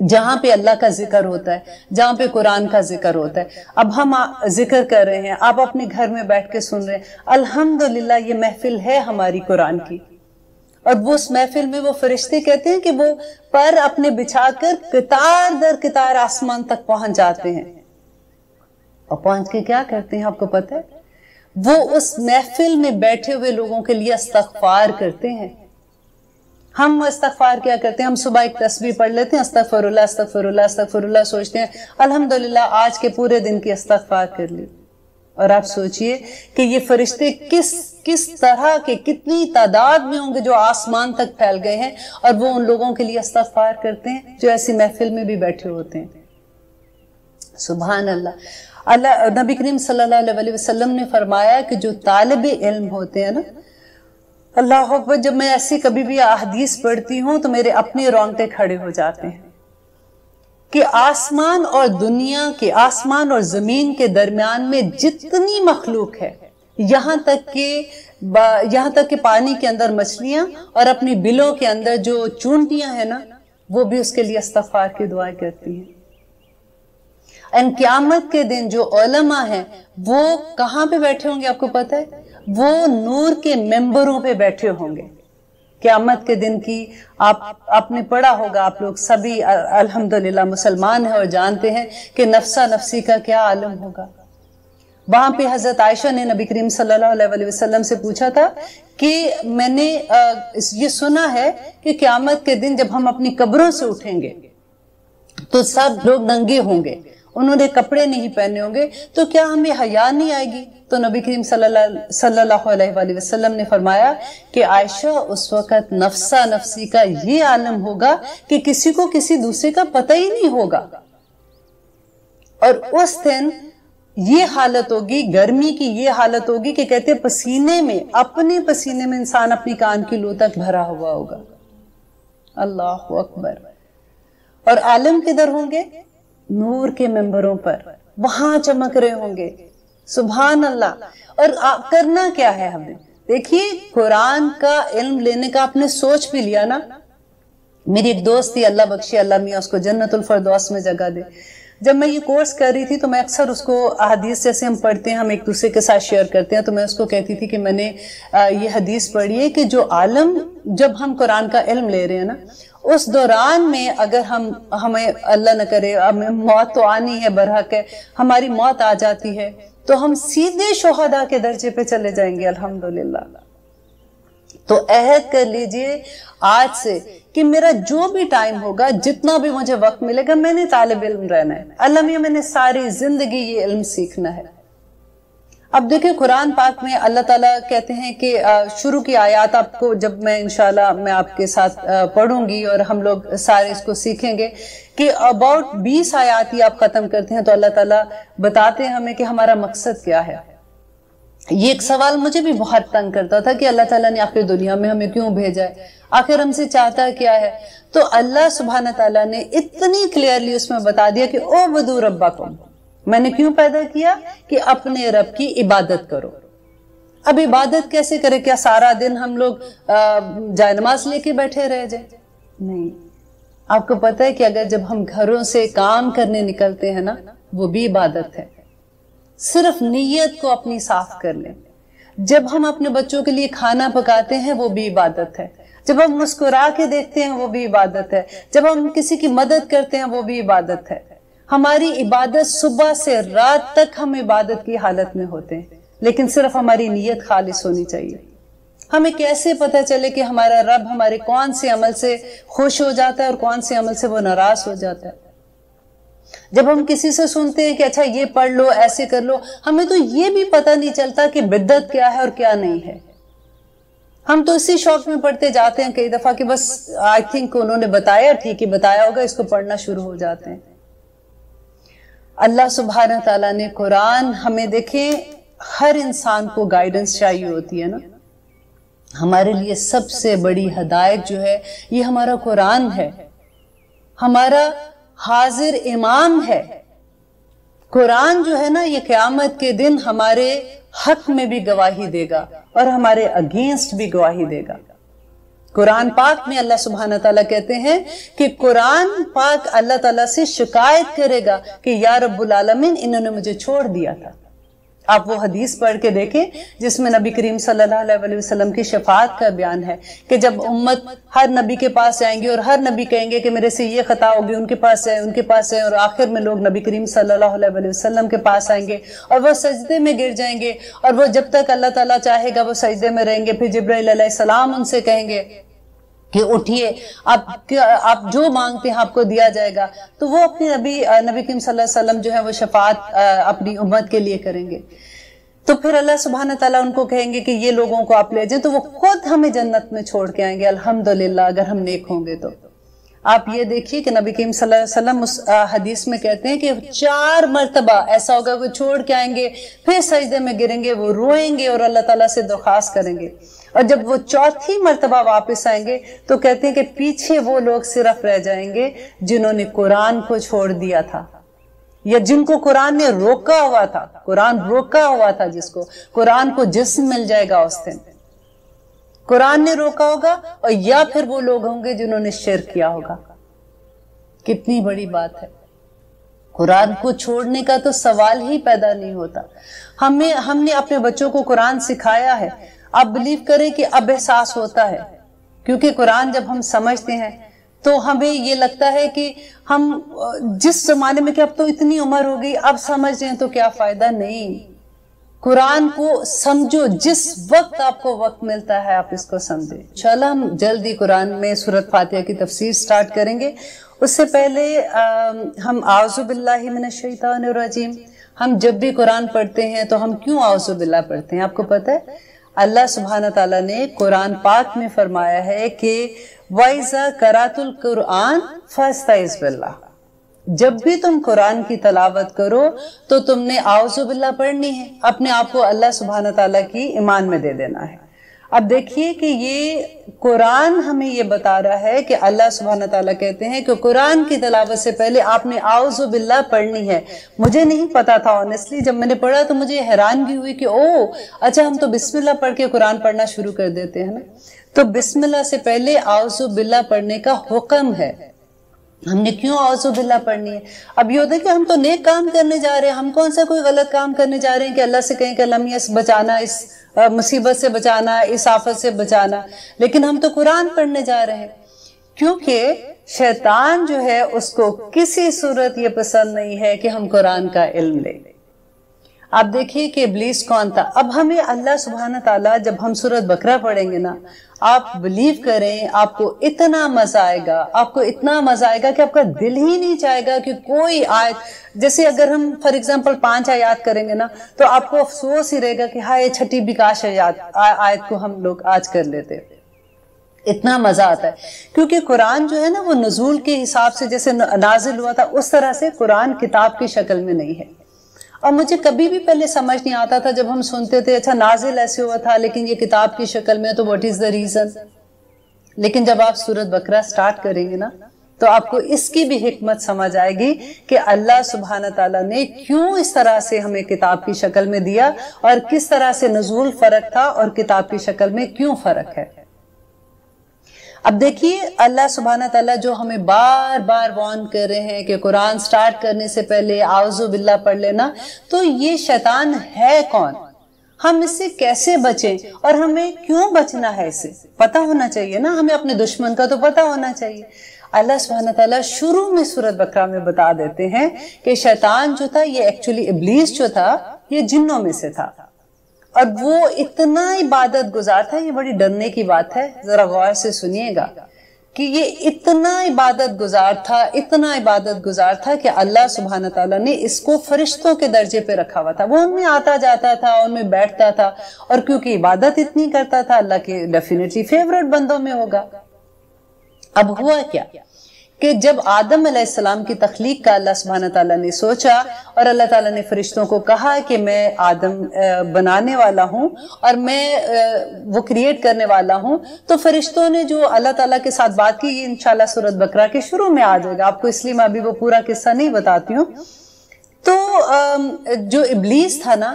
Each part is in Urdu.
جہاں پہ اللہ کا ذکر ہوتا ہے، جہاں پہ قرآن کا ذکر ہوتا ہے. اب ہم ذکر کر رہے ہیں، آپ اپنے گھر میں بیٹھ کے سن رہے ہیں، الحمدللہ یہ محفل ہے ہماری قرآن کی. اور وہ اس محفل میں وہ فرشتے کہتے ہیں کہ وہ پر اپنے بچھا کر قطار در قطار آسمان تک پہنچ جاتے ہیں. اور پہنچ کے کیا کرتے ہیں آپ کو پتہ ہے؟ وہ اس محفل میں بیٹھے ہوئے لوگوں کے لیے استغفار کرتے ہیں. ہم استغفار کیا کرتے ہیں؟ ہم صبح ایک تسبیح پڑھ لیتے ہیں، استغفر اللہ استغفر اللہ استغفر اللہ، سوچتے ہیں الحمدللہ آج کے پورے دن کی استغفار کر لی. اور آپ سوچئے کہ یہ فرشتے کس طرح کے، کتنی تعداد میں ہوں گے جو آسمان تک پھیل گئے ہیں، اور وہ ان لوگوں کے لیے استغفار کرتے ہیں جو ایسی محفل میں بھی بیٹھے ہوتے ہیں. سبحان اللہ. نبی کریم صلی اللہ علیہ وسلم نے فرمایا کہ جو طالب علم ہوتے ہیں نا، اللہ اکبر، جب میں ایسی کبھی بھی احادیث پڑھتی ہوں تو میرے اپنے رونگٹے کھڑے ہو جاتے ہیں کہ آسمان اور دنیا کے، آسمان اور زمین کے درمیان میں جتنی مخلوق ہے، یہاں تک کہ پانی کے اندر مچھلیاں اور اپنی بلوں کے اندر جو چونٹیاں ہیں نا، وہ بھی اس کے لیے استغفار کی دعائیں کرتی ہیں. ان قیامت کے دن جو علماء ہیں وہ کہاں پہ بیٹھے ہوں گے آپ کو پتہ ہے؟ وہ نور کے ممبروں پہ بیٹھے ہوں گے. قیامت کے دن کی آپ نے پڑھا ہوگا، آپ لوگ سبھی الحمدللہ مسلمان ہیں اور جانتے ہیں کہ نفسا نفسی کا کیا عالم ہوگا. وہاں پہ حضرت عائشہ نے نبی کریم صلی اللہ علیہ وسلم سے پوچھا تھا کہ میں نے یہ سنا ہے کہ قیامت کے دن جب ہم اپنی قبروں سے اٹھیں گے تو سب لوگ ننگے ہوں گے، انہوں نے کپڑے نہیں پہنے ہوں گے، تو کیا ہمیں حیا نہیں آئے گی؟ تو نبی کریم صلی اللہ علیہ وسلم نے فرمایا کہ عائشہ اس وقت نفسا نفسی کا یہ عالم ہوگا کہ کسی کو کسی دوسرے کا پتہ ہی نہیں ہوگا. اور اس دن یہ حالت ہوگی، گرمی کی یہ حالت ہوگی کہ کہتے پسینے میں، اپنے پسینے میں انسان اپنی کان کی لو تک بھرا ہوا ہوگا. اللہ اکبر. اور عالم کدھر ہوں گے؟ نور کے ممبروں پر، وہاں چمک رہے ہوں گے. سبحان اللہ. اور کرنا کیا ہے ہمیں؟ دیکھیے قرآن کا علم لینے کا آپ نے سوچ بھی لیا نا. میری ایک دوست تھی، اللہ بخشے، اللہ میاں اس کو جنت الفردوس میں جگہ دے. جب میں یہ کورس کر رہی تھی تو میں اکثر اس کو احادیث جیسے ہم پڑھتے ہیں، ہم ایک دوسرے کے ساتھ شیئر کرتے ہیں، تو میں اس کو کہتی تھی کہ میں نے یہ حدیث پڑھی ہے کہ جو عالم، جب ہم قرآن کا علم لے رہے ہیں نا، اس دوران میں اگر ہمیں اللہ نہ کرے، ہمیں موت تو آنی ہے، برحق ہے، ہماری موت آ جاتی ہے تو ہم سیدھے شہداء کے درجے پہ چلے جائیں گے الحمدللہ. تو عہد کر لیجئے آج سے کہ میرا جو بھی ٹائم ہوگا، جتنا بھی مجھے وقت ملے گا، میں نے طالب علم رہنا ہے. اللہ میاں میں نے ساری زندگی یہ علم سیکھنا ہے. اب دیکھیں قرآن پاک میں اللہ تعالیٰ کہتے ہیں کہ شروع کی آیات آپ کو جب میں انشاءاللہ میں آپ کے ساتھ پڑھوں گی اور ہم لوگ سارے اس کو سیکھیں گے کہ about 20 آیات ہی آپ ختم کرتے ہیں تو اللہ تعالیٰ بتاتے ہیں ہمیں کہ ہمارا مقصد کیا ہے. یہ ایک سوال مجھے بھی بہت تنگ کرتا تھا کہ اللہ تعالیٰ نے آخر دنیا میں ہمیں کیوں بھیجا ہے، آخر ہم سے چاہتا کیا ہے. تو اللہ سبحانہ تعالیٰ نے اتنی کلیئرلی اس میں بتا دیا کہ اعبدوا ربکم، میں نے کیوں پیدا کیا کہ اپنے رب کی عبادت کرو. اب عبادت کیسے کرے؟ کیا سارا دن ہم لوگ جائے نماز لے کے بیٹھے رہ جائیں؟ نہیں. آپ کو پتہ ہے کہ اگر جب ہم گھروں سے کام کرنے نکلتے ہیں نا، وہ بھی عبادت ہے. صرف نیت کو اپنی صاف کر لیں. جب ہم اپنے بچوں کے لیے کھانا پکاتے ہیں وہ بھی عبادت ہے. جب ہم مسکرا کے دیکھتے ہیں وہ بھی عبادت ہے. جب ہم کسی کی مدد کرتے ہیں وہ بھی عبادت ہے. ہماری عبادت صبح سے رات تک ہم عبادت کی حالت میں ہوتے ہیں، لیکن صرف ہماری نیت خالص ہونی چاہیے. ہمیں کیسے پتہ چلے کہ ہمارا رب ہمارے کون سے عمل سے خوش ہو جاتا ہے اور کون سے عمل سے وہ ناراض ہو جاتا ہے؟ جب ہم کسی سے سنتے ہیں کہ اچھا یہ پڑھ لو، ایسے کر لو، ہمیں تو یہ بھی پتہ نہیں چلتا کہ بدعت کیا ہے اور کیا نہیں ہے. ہم تو اسی شوق میں پڑھتے جاتے ہیں کئی دفعہ کہ بس آئی تھنک انہوں نے بتایا، ٹھیک ہی بتایا ہوگا، اس کو پڑھنا شروع ہو جاتے ہیں. اللہ سبحانہ تعالیٰ نے قرآن ہمیں، دیکھیں ہر انسان کو گائیڈنس چاہیے ہوتی ہے نا. ہمارے لیے سب سے بڑی ہدایت جو ہے یہ ہمارا قرآن ہے، ہمارا حاضر امام ہے. قرآن جو ہے نا یہ قیامت کے دن ہمارے حق میں بھی گواہی دے گا اور ہمارے اگینسٹ بھی گواہی دے گا. قرآن پاک میں اللہ سبحانہ تعالیٰ کہتے ہیں کہ قرآن پاک اللہ تعالیٰ سے شکایت کرے گا کہ یا رب العالمین انہوں نے مجھے چھوڑ دیا تھا۔ آپ وہ حدیث پڑھ کے دیکھیں جس میں نبی کریم صلی اللہ علیہ وسلم کی شفاعت کا بیان ہے کہ جب امت ہر نبی کے پاس جائیں گے اور ہر نبی کہیں گے کہ میرے سے یہ خطا ہوگی، ان کے پاس جائیں، ان کے پاس جائیں، اور آخر میں لوگ نبی کریم صلی اللہ علیہ وسلم کے پاس آئیں گے اور وہ سجدے میں گر جائیں گے، اور وہ جب تک اللہ تعالیٰ چاہے گا وہ سجدے میں رہیں گے۔ پھر جبرائیل علیہ السلام ان سے کہیں گے کہ اٹھیے، آپ جو مانگتے ہیں آپ کو دیا جائے گا، تو وہ اپنے نبی کریم صلی اللہ علیہ وسلم جو ہے وہ شفاعت اپنی امت کے لیے کریں گے۔ تو پھر اللہ سبحانہ تعالیٰ ان کو کہیں گے کہ یہ لوگوں کو آپ لے جائیں، تو وہ خود ہمیں جنت میں چھوڑ کے آئیں گے الحمدللہ، اگر ہم نیک ہوں گے تو۔ آپ یہ دیکھیے کہ نبی کریم صلی اللہ علیہ وسلم اس حدیث میں کہتے ہیں کہ 4 مرتبہ ایسا ہوگا کہ چھوڑ کے آئیں گے، پھر سجدے میں گریں گے، وہ روئیں گے اور اللہ تعالیٰ سے درخواست کریں گے، اور جب وہ 4تھی مرتبہ واپس آئیں گے تو کہتے ہیں کہ پیچھے وہ لوگ صرف رہ جائیں گے جنہوں نے قرآن کو چھوڑ دیا تھا، یا جن کو قرآن نے روکا ہوا تھا، قرآن روکا ہوا تھا، جس کو قرآن کو جسم مل جائے گا اس دن، قرآن نے روکا ہوگا، اور یا پھر وہ لوگ ہوں گے جنہوں نے شرک کیا ہوگا۔ کتنی بڑی بات ہے، قرآن کو چھوڑنے کا تو سوال ہی پیدا نہیں ہوتا۔ ہم نے اپنے بچوں کو قرآن سکھایا ہے، آپ بلیو کریں کہ اب احساس ہوتا ہے، کیونکہ قرآن جب ہم سمجھتے ہیں تو ہمیں یہ لگتا ہے کہ ہم جس زمانے میں کہ اب تو اتنی عمر ہو گئی، اب سمجھ رہے ہیں تو کیا فائدہ، نہیں، قرآن کو سمجھو، جس وقت آپ کو وقت ملتا ہے آپ اس کو سمجھیں۔ انشاءاللہ ہم جلدی قرآن میں سورۃ فاتحہ کی تفسیر سٹارٹ کریں گے۔ اس سے پہلے ہم اعوذ باللہ من الشیطان الرجیم، ہم جب بھی قرآن پڑھتے ہیں تو ہم کیوں اعوذ باللہ پڑھتے ہیں؟ آپ کو پتہ ہے اللہ سبحانہ تعالیٰ نے قرآن پاک میں فرمایا ہے کہ وَإِذَا قَرَأْتُ الْقُرْآنَ فَاسْتَعِذْ بِاللَّهِ، جب بھی تم قرآن کی تلاوت کرو تو تم نے اعوذ باللہ پڑھنی ہے، اپنے آپ کو اللہ سبحانہ تعالیٰ کی ایمان میں دے دینا ہے۔ اب دیکھیے کہ یہ قرآن ہمیں یہ بتا رہا ہے کہ اللہ سبحانہ تعالیٰ کہتے ہیں کہ قرآن کی تلاوت سے پہلے آپ نے اعوذ باللہ پڑھنی ہے۔ مجھے نہیں پتا تھا آنیسٹلی، جب میں نے پڑھا تو مجھے حیرانگی ہوئی کہ اچھا ہم تو بسم اللہ پڑھ کے قرآن پڑھنا شروع کر دیتے ہیں نا، تو بسم اللہ سے پہلے اعوذ باللہ پڑھنے کا حکم ہے۔ ہم نے کیوں اعوذ باللہ پڑھنی ہے؟ اب یہ ہوتا ہے کہ ہم تو نیک کام کرنے جا رہے ہیں، ہم کون سا کوئی غلط کام کرنے جا رہے ہیں کہ اللہ سے کہیں کہ اللہ میاں سے بچانا، اس مصیبت سے بچانا، اس آفت سے بچانا، لیکن ہم تو قرآن پڑھنے جا رہے ہیں، کیونکہ شیطان جو ہے اس کو کسی صورت یہ پسند نہیں ہے کہ ہم قرآن کا علم لیں۔ آپ دیکھیے کہ ابلیس کون تھا۔ اب ہمیں اللہ سبحانہ تعالیٰ جب ہم سورۃ بقرہ پڑھیں گے نا، آپ بلیو کریں آپ کو اتنا مزہ آئے گا، آپ کو اتنا مزہ آئے گا کہ آپ کا دل ہی نہیں چاہے گا کہ کوئی آیت، جیسے اگر ہم فار ایگزامپل 5 آیات کریں گے نا تو آپ کو افسوس ہی رہے گا کہ ہائے 6 بھی کاش آیت کو ہم لوگ آج کر لیتے۔ اتنا مزہ آتا ہے کیونکہ قرآن جو ہے نا وہ نزول کے حساب سے جیسے نازل ہوا تھا اس طرح سے قرآن کتاب کی شکل میں نہیں ہے۔ اور مجھے کبھی بھی پہلے سمجھ نہیں آتا تھا جب ہم سنتے تھے اچھا نازل ایسے ہوا تھا لیکن یہ کتاب کی شکل میں، تو واٹ از دا ریزن؟ لیکن جب آپ سورۃ بقرہ سٹارٹ کریں گے نا تو آپ کو اس کی بھی حکمت سمجھ آئے گی کہ اللہ سبحانہ تعالیٰ نے کیوں اس طرح سے ہمیں کتاب کی شکل میں دیا، اور کس طرح سے نزول فرق تھا اور کتاب کی شکل میں کیوں فرق ہے۔ اب دیکھیے اللہ سبحانہ تعالیٰ جو ہمیں بار بار وارن کر رہے ہیں کہ قرآن سٹارٹ کرنے سے پہلے اعوذ باللہ پڑھ لینا، تو یہ شیطان ہے کون، ہم اس سے کیسے بچیں، اور ہمیں کیوں بچنا ہے، اس سے پتہ ہونا چاہیے نا، ہمیں اپنے دشمن کا تو پتہ ہونا چاہیے۔ اللہ سبحانہ تعالیٰ شروع میں سورۃ بقرہ میں بتا دیتے ہیں کہ شیطان جو تھا یہ ایکچولی ابلیس جو تھا یہ جنوں میں سے تھا، اور وہ اتنا عبادت گزار تھا، یہ بڑی ڈرنے کی بات ہے، ذرا غور سے سنیے گا کہ یہ اتنا عبادت گزار تھا، اتنا عبادت گزار تھا کہ اللہ سبحانہ تعالیٰ نے اس کو فرشتوں کے درجے پہ رکھا ہوا تھا، وہ ان میں آتا جاتا تھا، ان میں بیٹھتا تھا، اور کیونکہ عبادت اتنی کرتا تھا اللہ کے ڈیفینیٹلی فیورٹ بندوں میں ہوگا۔ اب ہوا کیا کہ جب آدم علیہ السلام کی تخلیق کا اللہ سبحانہ تعالیٰ نے سوچا اور اللہ تعالیٰ نے فرشتوں کو کہا کہ میں آدم بنانے والا ہوں اور میں وہ کریٹ کرنے والا ہوں، تو فرشتوں نے جو اللہ تعالیٰ کے ساتھ بات کی، یہ انشاءاللہ سورۃ بقرہ کے شروع میں آ جائے گا آپ کو، اس لیے میں ابھی وہ پورا قصہ نہیں بتاتی ہوں۔ تو جو ابلیس تھا نا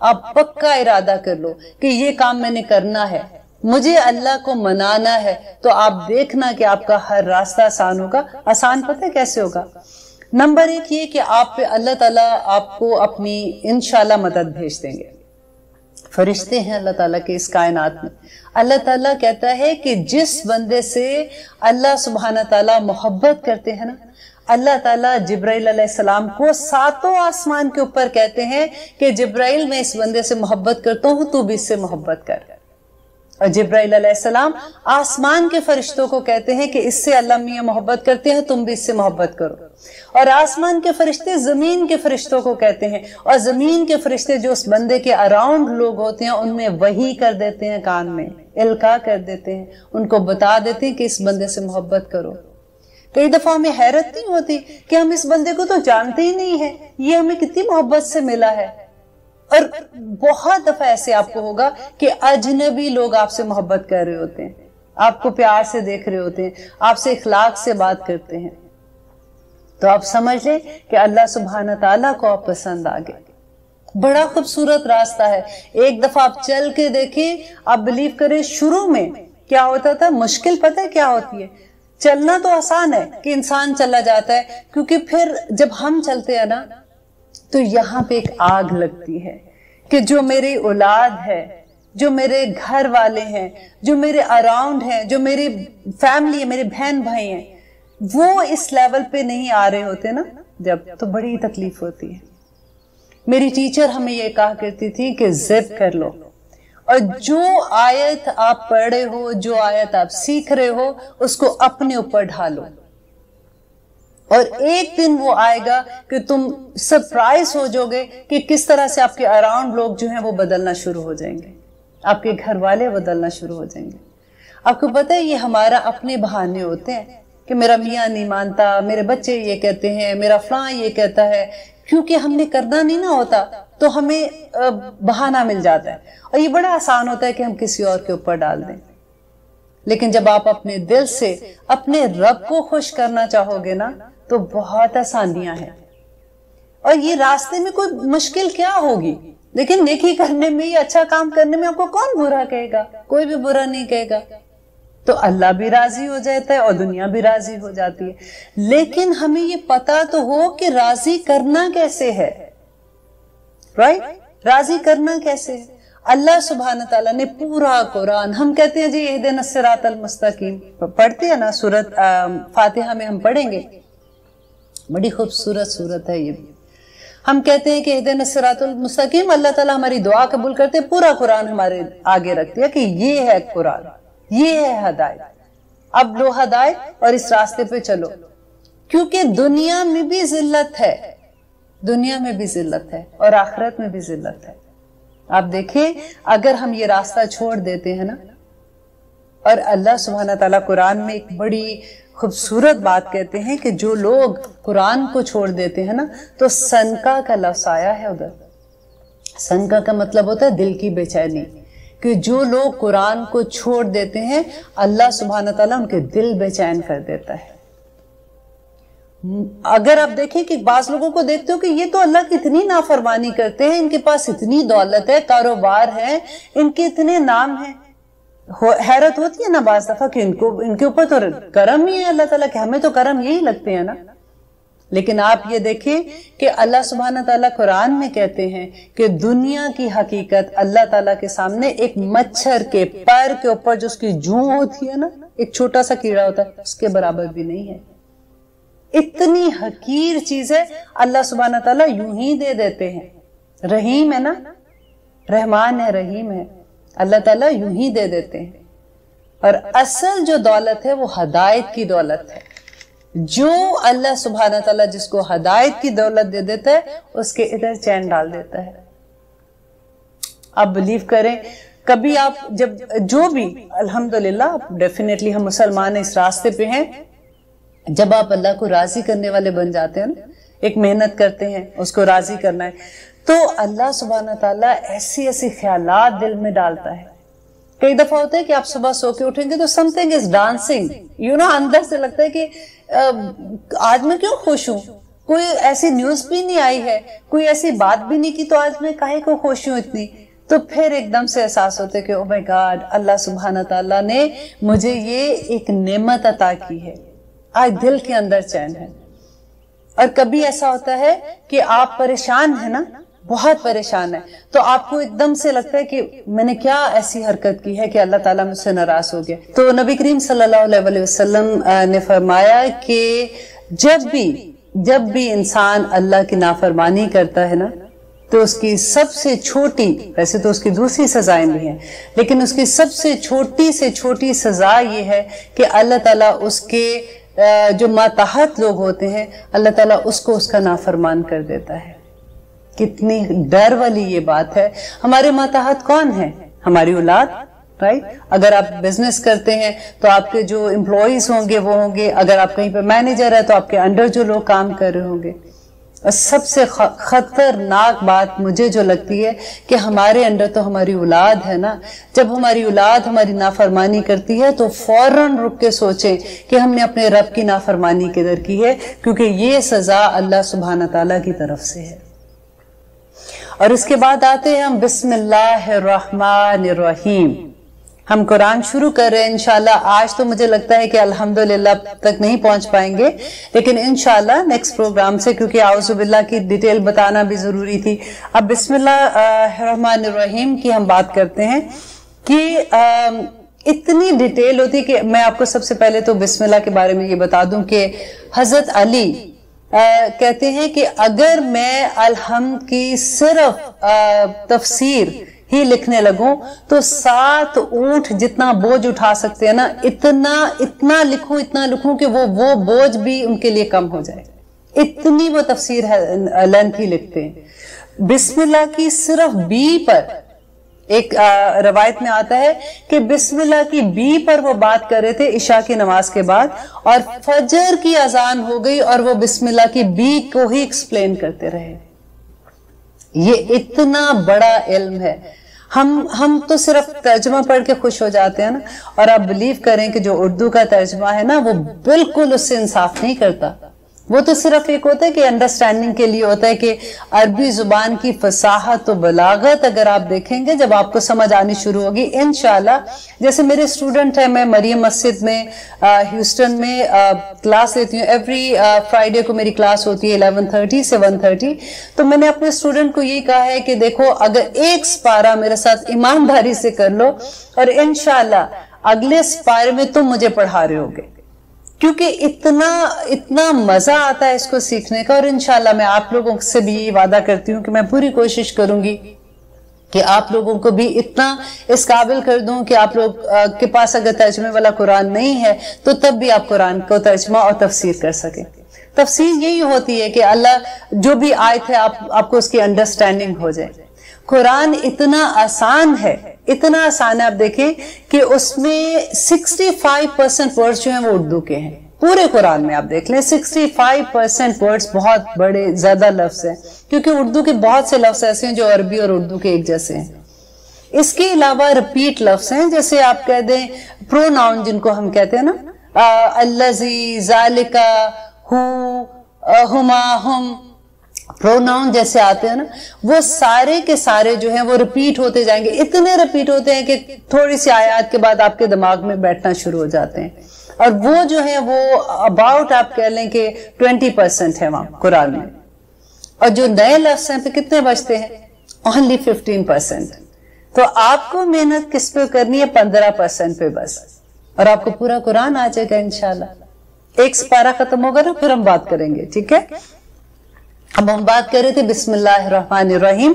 آپ پکا ارادہ کر لو کہ یہ کام میں نے کرنا ہے، مجھے اللہ کو منانا ہے، تو آپ دیکھنا کہ آپ کا ہر راستہ آسان ہوگا۔ آسان پتہ ہے کیسے ہوگا؟ نمبر ایک یہ کہ آپ پہ اللہ تعالیٰ آپ کو اپنی انشاءاللہ مدد بھیج دیں گے۔ فرشتے ہیں اللہ تعالیٰ کے اس کائنات میں۔ اللہ تعالیٰ کہتا ہے کہ جس بندے سے اللہ سبحانہ تعالیٰ محبت کرتے ہیں نا، اللہ تعالیٰ جبرائیل علیہ السلام کو 7 آسمان کے اوپر کہتے ہیں کہ جبرائیل میں اس بندے سے محبت کرتا ہوں، تو بھی اس سے محبت کر۔ اور جبرائیل علیہ السلام آسمان کے فرشتوں کو کہتے ہیں کہ اس سے اللہ میاں محبت کرتے ہیں، تم بھی اس سے محبت کرو۔ اور آسمان کے فرشتے زمین کے فرشتوں کو کہتے ہیں، اور زمین کے فرشتے جو اس بندے کے اراؤنڈ لوگ ہوتے ہیں ان میں وحی کر دیتے ہیں، کان میں القاء کر دیتے ہیں، ان کو بتا دیتے ہیں کہ اس بندے سے محبت کرو۔ کئی دفعہ ہمیں حیرت نہیں ہوتی کہ ہم اس بندے کو تو جانتے ہی نہیں ہیں، یہ ہمیں کتنی محبت سے ملا ہے۔ اور بہت دفعہ ایسے آپ کو ہوگا کہ اجنبی لوگ آپ سے محبت کر رہے ہوتے ہیں، آپ کو پیار سے دیکھ رہے ہوتے ہیں، آپ سے اخلاق سے بات کرتے ہیں، تو آپ سمجھ لیں کہ اللہ سبحانہ تعالیٰ کو آپ پسند آ گئے۔ بڑا خوبصورت راستہ ہے۔ ایک دفعہ آپ چل کے دیکھیں، آپ بلیو کریں، شروع میں کیا ہوتا تھا، مشکل پتہ ہے کیا ہوتی ہے؟ چلنا تو آسان ہے کہ انسان چلا جاتا ہے، کیونکہ پھر جب ہم چلتے ہیں نا تو یہاں پہ ایک آگ لگتی ہے کہ جو میری اولاد ہے، جو میرے گھر والے ہیں، جو میرے اراؤنڈ ہیں، جو میری فیملی ہے، میرے بہن بھائی ہیں، وہ اس لیول پہ نہیں آ رہے ہوتے نا جب، تو بڑی تکلیف ہوتی ہے۔ میری ٹیچر ہمیں یہ کہا کرتی تھی کہ ضد کر لو، اور جو آیت آپ پڑھ رہے ہو، جو آیت آپ سیکھ رہے ہو، اس کو اپنے اوپر ڈھالو، اور ایک دن وہ آئے گا کہ تم سرپرائز ہو جاؤ گے کہ کس طرح سے آپ کے اراؤنڈ لوگ جو ہیں وہ بدلنا شروع ہو جائیں گے، آپ کے گھر والے بدلنا شروع ہو جائیں گے۔ آپ کو پتہ ہے یہ ہمارا اپنے بہانے ہوتے ہیں کہ میرا میاں نہیں مانتا، میرے بچے یہ کہتے ہیں، میرا فلاں یہ کہتا ہے، کیونکہ ہم نے کرنا نہیں نہ ہوتا تو ہمیں بہانہ مل جاتا ہے، اور یہ بڑا آسان ہوتا ہے کہ ہم کسی اور کے اوپر ڈال دیں۔ لیکن جب آپ اپنے دل سے اپنے رب کو خوش کرنا چاہو گے نا تو بہت آسانیاں ہیں، اور یہ راستے میں کوئی مشکل کیا ہوگی، لیکن نیکی کرنے میں، یہ اچھا کام کرنے میں آپ کو کون برا کہے گا؟ کوئی بھی برا نہیں کہے گا، تو اللہ بھی راضی ہو جاتا ہے اور دنیا بھی راضی ہو جاتی ہے۔ لیکن ہمیں یہ پتا تو ہو کہ راضی کرنا کیسے ہے، رائٹ؟ راضی کرنا کیسے ہے؟ اللہ سبحانہ تعالیٰ نے پورا قرآن، ہم کہتے ہیں جی اہدنا الصراط المستقیم، پڑھتے ہیں نا سورت فاتحہ میں ہم پڑھیں گے، بڑی خوبصورت سورت ہے یہ بھی۔ ہم کہتے ہیں کہ اہدنا الصراط المستقیم، اللہ تعالیٰ ہماری دعا قبول کرتے، پورا قرآن ہمارے آگے رکھتے ہیں کہ یہ ہے قرآن، یہ ہے ہدایت، اب لو ہدایت اور اس راستے پہ چلو، کیونکہ دنیا میں بھی ذلت ہے، دنیا میں بھی ذلت ہے اور آخرت میں بھی ذلت ہے۔ آپ دیکھیں اگر ہم یہ راستہ چھوڑ دیتے ہیں نا، اور اللہ سبحانہ تعالیٰ قرآن میں ایک بڑی خوبصورت بات کہتے ہیں کہ جو لوگ قرآن کو چھوڑ دیتے ہیں نا تو سنکا کا لفظ آیا ہے ادھر۔ سنکا کا مطلب ہوتا ہے دل کی بے چینی، کہ جو لوگ قرآن کو چھوڑ دیتے ہیں اللہ سبحانہ تعالیٰ ان کے دل بے چین کر دیتا ہے۔ اگر آپ دیکھیں کہ بعض لوگوں کو دیکھتے ہو کہ یہ تو اللہ کی اتنی نافرمانی کرتے ہیں، ان کے پاس اتنی دولت ہے، کاروبار ہے، ان کے اتنے نام ہیں، حیرت ہوتی ہے نا بعض دفعہ کہ ان کے اوپر تو کرم ہی ہے اللہ تعالیٰ کہ ہمیں تو کرم یہی لگتے ہیں نا۔ لیکن آپ یہ دیکھیں کہ اللہ سبحانہ تعالیٰ قرآن میں کہتے ہیں کہ دنیا کی حقیقت اللہ تعالیٰ کے سامنے ایک مچھر کے پیر کے اوپر جو اس کی جوں ہوتی ہے نا، ایک چھوٹا سا کیڑا ہوتا ہے، اس کے برابر بھی نہیں ہے۔ اتنی حقیر چیز ہے، اللہ سبحانہ تعالیٰ یوں ہی دے دیتے ہیں۔ رحیم ہے نا، رحمان ہے، رحیم ہے، اللہ تعالیٰ یوں ہی دے دیتے ہیں۔ اور اصل جو دولت ہے وہ ہدایت کی دولت ہے۔ جو اللہ سبحانہ تعالیٰ جس کو ہدایت کی دولت دے دیتا ہے اس کے ادھر چین ڈال دیتا ہے۔ آپ بلیو کریں، کبھی آپ جب جو بھی، الحمدللہ ڈیفینیٹلی ہم مسلمان اس راستے پہ ہیں، جب آپ اللہ کو راضی کرنے والے بن جاتے ہیں نا، ایک محنت کرتے ہیں اس کو راضی کرنا ہے، تو اللہ سبحانہ تعالیٰ ایسی ایسی خیالات دل میں ڈالتا ہے۔ کئی دفعہ ہوتا ہے کہ آپ صبح سو کے اٹھیں گے تو سم تھنگ از ڈانسنگ، اندر سے لگتا ہے کہ آج میں کیوں خوش ہوں، کوئی ایسی نیوز بھی نہیں آئی ہے, کوئی ایسی بات بھی نہیں کی, تو آج میں کاہے کو خوش ہوں اتنی. تو پھر ایک دم سے احساس ہوتے کہ او مائی گاڈ, اللہ سبحانہ تعالیٰ نے مجھے یہ ایک نعمت عطا کی ہے. آج دل کے اندر چین ہے. اور کبھی ایسا ہوتا ہے کہ آپ پریشان ہیں نا, بہت پریشان ہے, تو آپ کو ایک دم سے لگتا ہے کہ میں نے کیا ایسی حرکت کی ہے کہ اللہ تعالیٰ مجھ سے ناراض ہو گیا. تو نبی کریم صلی اللہ علیہ وسلم نے فرمایا کہ جب بھی انسان اللہ کی نافرمانی کرتا ہے نا, تو اس کی سب سے چھوٹی, ویسے تو اس کی دوسری سزائیں بھی ہیں, لیکن اس کی سب سے چھوٹی سزا یہ ہے کہ اللہ تعالیٰ اس کے جو ماتحت لوگ ہوتے ہیں, اللہ تعالیٰ اس کو اس کا نافرمان کر دیتا ہے. کتنی ڈر والی یہ بات ہے. ہمارے ماتحت کون ہیں؟ ہماری اولاد, رائٹ. اگر آپ بزنس کرتے ہیں تو آپ کے جو امپلائیز ہوں گے وہ ہوں گے. اگر آپ کہیں پہ مینیجر ہے تو آپ کے انڈر جو لوگ کام کر رہے ہوں گے. اور سب سے خطرناک بات مجھے جو لگتی ہے کہ ہمارے انڈر تو ہماری اولاد ہے نا. جب ہماری اولاد ہماری نافرمانی کرتی ہے تو فوراً رک کے سوچیں کہ ہم نے اپنے رب کی نافرمانی کدھر کی ہے, کیونکہ یہ سزا اللہ سبحانہ تعالیٰ کی طرف سے ہے. اور اس کے بعد آتے ہیں ہم بسم اللہ الرحمن الرحیم. ہم قرآن شروع کر رہے ہیں انشاءاللہ. آج تو مجھے لگتا ہے کہ الحمدللہ تک نہیں پہنچ پائیں گے, لیکن انشاءاللہ نیکسٹ پروگرام سے, کیونکہ اعوذ باللہ کی ڈیٹیل بتانا بھی ضروری تھی. اب بسم اللہ الرحمن الرحیم کی ہم بات کرتے ہیں کہ اتنی ڈیٹیل ہوتی کہ میں آپ کو سب سے پہلے تو بسم اللہ کے بارے میں یہ بتا دوں کہ حضرت علی کہتے ہیں کہ اگر میں الحمد کی صرف تفسیر ہی لکھنے لگوں تو 7 اونٹ جتنا بوجھ اٹھا سکتے ہیں نا, اتنا لکھوں کہ وہ بوجھ بھی ان کے لیے کم ہو جائے. اتنی وہ تفسیر ہے, لینتھ ہی لکھتے ہیں. بسم اللہ کی صرف بی پر ایک روایت میں آتا ہے کہ بسم اللہ کی بی پر وہ بات کر رہے تھے عشاء کی نماز کے بعد, اور فجر کی اذان ہو گئی اور وہ بسم اللہ کی بی کو ہی ایکسپلین کرتے رہے. یہ اتنا بڑا علم ہے. ہم تو صرف ترجمہ پڑھ کے خوش ہو جاتے ہیں نا, اور آپ بلیو کریں کہ جو اردو کا ترجمہ ہے نا وہ بالکل اس سے انصاف نہیں کرتا. وہ تو صرف ایک ہوتا ہے کہ انڈرسٹینڈنگ کے لیے ہوتا ہے کہ عربی زبان کی فصاحت و بلاغت اگر آپ دیکھیں گے, جب آپ کو سمجھ آنی شروع ہوگی انشاءاللہ. جیسے میرے اسٹوڈنٹ ہیں, میں مریم مسجد میں ہیوسٹن میں کلاس لیتی ہوں. ایوری فرائیڈے کو میری کلاس ہوتی ہے 11:30 سے 1:30. تو میں نے اپنے اسٹوڈنٹ کو یہی کہا ہے کہ دیکھو, اگر ایک سپارہ میرے ساتھ ایمانداری سے کر لو, اور انشاءاللہ اگلے سپارے میں تم مجھے پڑھا رہے ہوگے, کیونکہ اتنا مزہ آتا ہے اس کو سیکھنے کا. اور انشاءاللہ میں آپ لوگوں سے بھی یہ وعدہ کرتی ہوں کہ میں پوری کوشش کروں گی کہ آپ لوگوں کو بھی اتنا اس قابل کر دوں کہ آپ لوگ کے پاس اگر ترجمے والا قرآن نہیں ہے تو تب بھی آپ قرآن کو ترجمہ اور تفسیر کر سکیں. تفسیر یہی ہوتی ہے کہ اللہ جو بھی آیت ہے آپ کو اس کی انڈرسٹینڈنگ ہو جائے. قرآن اتنا آسان ہے, آپ دیکھیں کہ اس میں 65% ورڈز جو ہیں وہ اردو کے ہیں. پورے قرآن میں آپ دیکھ لیں 65% ورڈز بہت بڑے زیادہ لفظ ہیں, کیونکہ اردو کے بہت سے لفظ ایسے ہیں جو عربی اور اردو کے ایک جیسے ہیں. اس کے علاوہ رپیٹ لفظ ہیں, جیسے آپ کہہ دیں پروناؤن جن کو ہم کہتے ہیں نا, الذی, ذالکا, ہو, ہما, ہم, پروناؤن جیسے آتے ہیں نا, وہ سارے کے سارے جو ہیں وہ ریپیٹ ہوتے جائیں گے. اتنے ریپیٹ ہوتے ہیں کہ تھوڑی سی آیات کے بعد آپ کے دماغ میں بیٹھنا شروع ہو جاتے ہیں. اور وہ جو ہے وہ اباؤٹ آپ کہہ لیں کہ 20% ہے وہاں قرآن میں. اور جو نئے لفظ ہیں پہ کتنے بچتے ہیں؟ only 15%. تو آپ کو محنت کس پہ کرنی ہے؟ 15% پہ بس, اور آپ کو پورا قرآن آ جائے گا انشاءاللہ. ایک سپارہ ختم ہوگا نا, پھر ہم بات کریں گے, ٹھیک ہے. اب ہم بات کر رہے تھے بسم اللہ الرحمن الرحیم.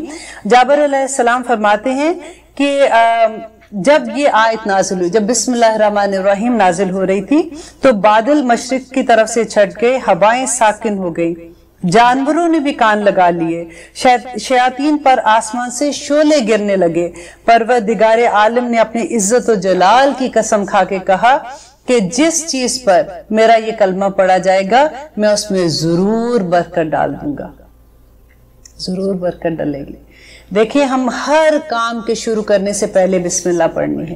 جابر علیہ السلام فرماتے ہیں کہ جب یہ آیت نازل ہوئی, جب بسم اللہ الرحمن الرحیم نازل ہو رہی تھی تو بادل مشرق کی طرف سے چھٹ گئے, ہوائیں ساکن ہو گئی, جانوروں نے بھی کان لگا لیے, شیاطین پر آسمان سے شعلے گرنے لگے. پروردگار عالم نے اپنی عزت و جلال کی قسم کھا کے کہا کہ جس چیز پر میرا یہ کلمہ پڑھا جائے گا میں اس میں ضرور برکت ڈال دوں گا, ضرور برکت ڈالے گی. دیکھیں, ہم ہر کام کے شروع کرنے سے پہلے بسم اللہ پڑھنی ہے.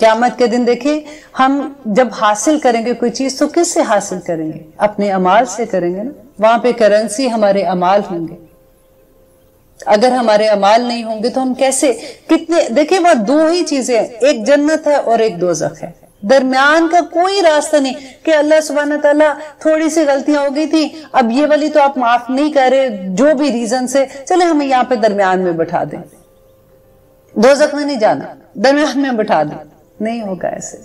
قیامت کے دن دیکھیں ہم جب حاصل کریں گے کوئی چیز تو کس سے حاصل کریں گے؟ اپنے اعمال سے کریں گے نا. وہاں پہ کرنسی ہمارے اعمال ہوں گے. اگر ہمارے اعمال نہیں ہوں گے تو ہم کیسے کتنے دیکھیں وہ دو ہی چیزیں، ایک جنت ہے اور ایک دوزخ ہے، درمیان کا کوئی راستہ نہیں کہ اللہ سبحانہ تعالیٰ تھوڑی سی غلطیاں ہو گئی تھی اب یہ والی تو آپ معاف نہیں کر رہے جو بھی ریزن سے، چلے ہمیں یہاں پہ درمیان میں بٹھا دیں، دوزخ میں نہیں جانا درمیان میں بٹھا دیں. نہیں ہوگا ایسے.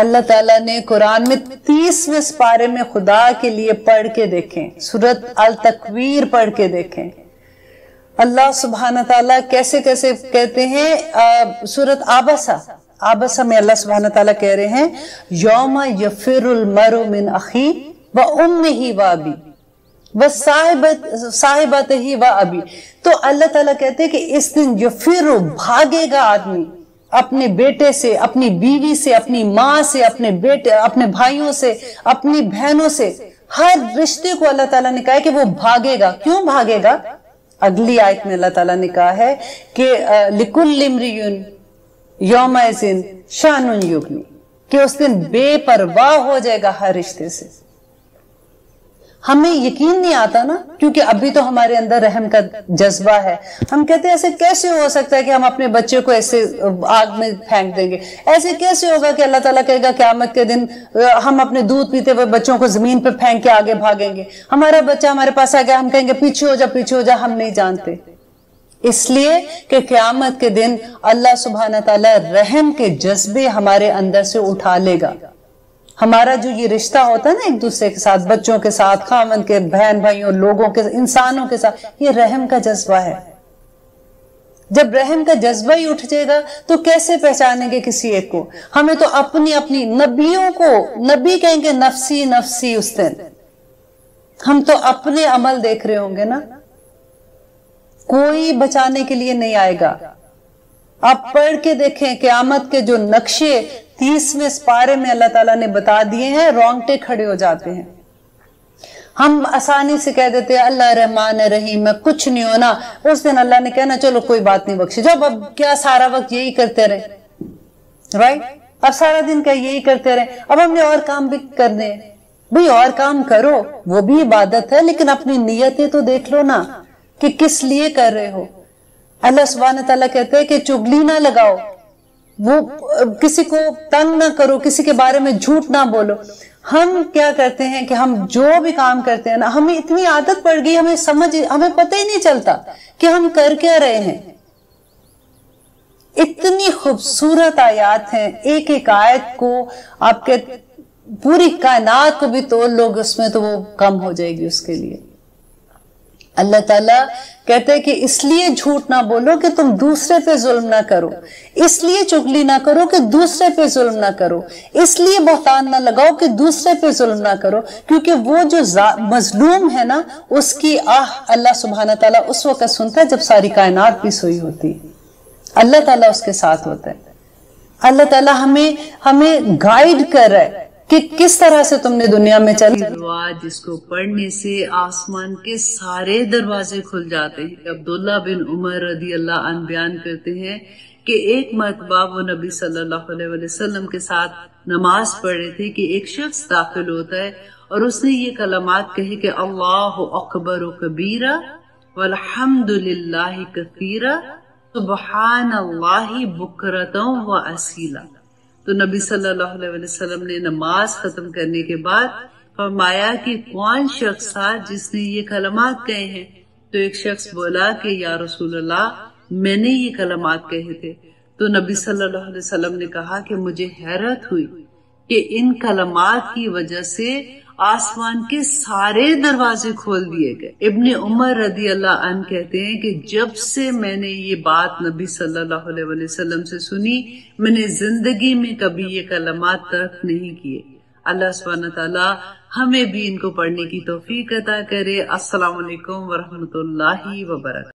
اللہ تعالیٰ نے قرآن میں 30ویں سپارے میں خدا کے لیے پڑھ کے دیکھیں، سورۃ التکویر پڑھ کے دیکھیں اللہ سبحانہ تعالیٰ کیسے کیسے کہتے ہیں. سورۃ آبسہ میں اللہ سبحانہ تعالیٰ کہہ رہے ہیں یوم یفر المرء من اخی و امہ و ابی و صاحبتہ و ابی. تو اللہ تعالیٰ کہتے ہیں کہ اس دن یفر بھاگے گا آدمی اپنے بیٹے سے، اپنی بیوی سے، اپنی ماں سے، اپنے بیٹے، اپنے بھائیوں سے، اپنی بہنوں سے، ہر رشتے کو اللہ تعالیٰ نے کہا ہے کہ وہ بھاگے گا. کیوں بھاگے گا؟ اگلی آیت میں اللہ تعالیٰ نے کہا ہے کہ لِكُلِّ امْرِئٍ يَوْمَئِذٍ شَأْنٌ يُغْنِيهِ کہ اس دن بے پرواہ ہو جائے گا ہر رشتے سے. ہمیں یقین نہیں آتا نا کیونکہ ابھی تو ہمارے اندر رحم کا جذبہ ہے. ہم کہتے ہیں ایسے کیسے ہو سکتا ہے کہ ہم اپنے بچے کو ایسے آگ میں پھینک دیں گے؟ ایسے کیسے ہوگا کہ اللہ تعالیٰ کہے گا قیامت کے دن ہم اپنے دودھ پیتے ہوئے بچوں کو زمین پہ پھینک کے آگے بھاگیں گے؟ ہمارا بچہ ہمارے پاس آ گیا ہم کہیں گے پیچھے ہو جا پیچھے ہو جا. ہم نہیں جانتے اس لیے کہ قیامت کے دن اللہ سبحانہ تعالیٰ رحم کے جذبے ہمارے اندر سے اٹھا لے گا. ہمارا جو یہ رشتہ ہوتا ہے نا ایک دوسرے کے ساتھ، بچوں کے ساتھ، خاوند کے، بہن بھائیوں، لوگوں کے، انسانوں کے ساتھ، یہ رحم کا جذبہ ہے. جب رحم کا جذبہ ہی اٹھ جائے گا تو کیسے پہچانیں گے کسی ایک کو؟ ہمیں تو اپنی نبیوں کو نبی کہیں گے نفسی نفسی اس دن. ہم تو اپنے عمل دیکھ رہے ہوں گے نا، کوئی بچانے کے لیے نہیں آئے گا. آپ پڑھ کے دیکھیں قیامت کے جو نقشے 30ویں سپارے میں اللہ تعالیٰ نے بتا دیے ہیں، رونگٹے کھڑے ہو جاتے ہیں. ہم آسانی سے کہہ دیتے ہیں اللہ رحمان رحیم میں کچھ نہیں ہونا. اس دن اللہ نے کہنا چلو کوئی بات نہیں بخشے جب. اب کیا سارا وقت یہی کرتے رہے؟ رائٹ، اب سارا دن کیا یہی کرتے رہے؟ اب ہم نے اور کام بھی کرنے ہیں. بھئی اور کام کرو، وہ بھی عبادت ہے، لیکن اپنی نیتیں تو دیکھ لو نا کہ کس لیے کر رہے ہو. اللہ سبحانہ تعالیٰ کہتے ہیں کہ چگلی نہ لگاؤ، وہ کسی کو تنگ نہ کرو، کسی کے بارے میں جھوٹ نہ بولو. ہم کیا کرتے ہیں کہ ہم جو بھی کام کرتے ہیں نا، ہمیں اتنی عادت پڑ گئی، ہمیں پتہ ہی نہیں چلتا کہ ہم کر کیا رہے ہیں. اتنی خوبصورت آیات ہیں، ایک ایک آیت کو آپ کے پوری کائنات کو بھی توڑ لوگ اس میں تو وہ کم ہو جائے گی اس کے لیے. اللہ تعالیٰ کہتے ہیں کہ اس لیے جھوٹ نہ بولو کہ تم دوسرے پہ ظلم نہ کرو، اس لیے چغلی نہ کرو کہ دوسرے پہ ظلم نہ کرو، اس لیے بہتان نہ لگاؤ کہ دوسرے پہ ظلم نہ کرو. کیونکہ وہ جو مظلوم ہے نا اس کی اللہ سبحانہ تعالیٰ اس وقت سنتا ہے جب ساری کائنات بھی سوئی ہوتی. اللہ تعالیٰ اس کے ساتھ ہوتا ہے. اللہ تعالیٰ ہمیں گائیڈ کر رہا ہے کہ کس طرح سے تم نے دنیا میں چلی. جس کو پڑھنے سے آسمان کے سارے دروازے کھل جاتے ہیں. عبداللہ بن عمر رضی اللہ عنہ بیان کرتے ہیں کہ ایک مرتبہ وہ نبی صلی اللہ علیہ وسلم کے ساتھ نماز پڑھ رہے تھے کہ ایک شخص داخل ہوتا ہے اور اس نے یہ کلمات کہے کہ اللہ اکبر کبیرہ والحمد للہ کثیرہ سبحان اللہ بکرۃ و اصیلا. تو نبی صلی اللہ علیہ وسلم نے نماز ختم کرنے کے بعد فرمایا کہ کون شخص تھا جس نے یہ کلمات کہے ہیں؟ تو ایک شخص بولا کہ یا رسول اللہ میں نے یہ کلمات کہے تھے. تو نبی صلی اللہ علیہ وسلم نے کہا کہ مجھے حیرت ہوئی کہ ان کلمات کی وجہ سے آسمان کے سارے دروازے کھول دیے گئے. ابن عمر رضی اللہ عنہ کہتے ہیں کہ جب سے میں نے یہ بات نبی صلی اللہ علیہ وسلم سے سنی میں نے زندگی میں کبھی یہ کلمات ترک نہیں کیے. اللہ سبحانہ تعالی ہمیں بھی ان کو پڑھنے کی توفیق عطا کرے. السلام علیکم ورحمۃ اللہ وبرکاتہ.